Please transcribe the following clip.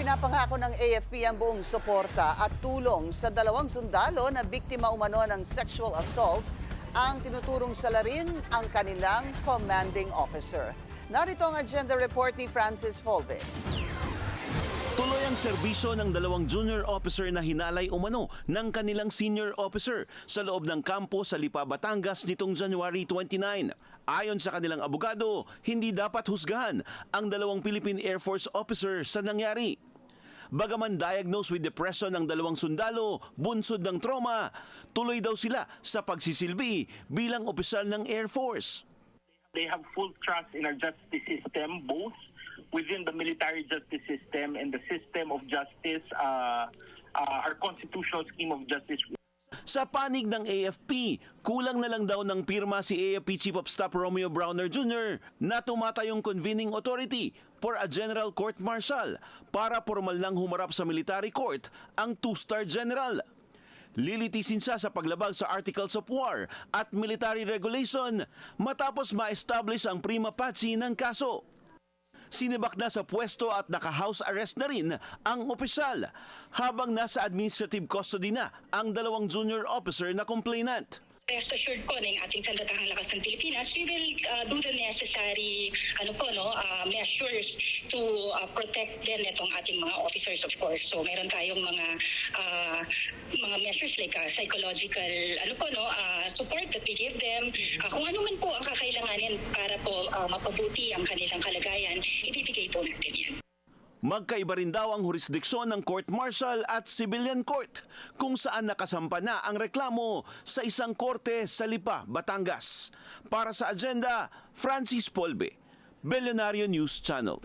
Ipinapangako ng AFP ang buong suporta at tulong sa dalawang sundalo na biktima umano ng sexual assault ang tinuturong salarin ang kanilang commanding officer. Narito ang agenda report ni Francis Folve. Tuloy ang serbisyo ng dalawang junior officer na hinalay umano ng kanilang senior officer sa loob ng kampo sa Lipa, Batangas nitong January 29. Ayon sa kanilang abogado, hindi dapat husgahan ang dalawang Philippine Air Force officer sa nangyari. Bagaman diagnosed with depression ang dalawang sundalo, bunsod ng trauma, tuloy daw sila sa pagsisilbi bilang opisyal ng Air Force. They have full trust in our justice system, both within the military justice system and the system of justice, our constitutional scheme of justice. Sa panig ng AFP, kulang na lang daw ng pirma si AFP Chief of Staff Romeo Browner Jr. na tumatayong convening authority for a general court-martial para formal lang humarap sa military court ang two-star general. Lilitisin siya sa paglabag sa Articles of War at Military Regulation matapos ma-establish ang prima facie ng kaso. Sinibak na sa pwesto at naka-house arrest na rin ang opisyal habang nasa administrative custody na ang dalawang junior officer na complainant. Rest assured po ng ating Sandatahang Lakas ng Pilipinas, we will do the necessary measures to protect din itong ating mga officers, of course. So meron tayong mga measures like psychological support that we give them. Kung ano man po ang kakailanganin para po mapabuti ang kanilang kalagayan, ibibigay po natin yan. Magkaiba rin daw ang jurisdiksyon ng court-martial at civilian court kung saan nakasampa na ang reklamo sa isang korte sa Lipa, Batangas. Para sa agenda, Francis Folve, Billionario News Channel.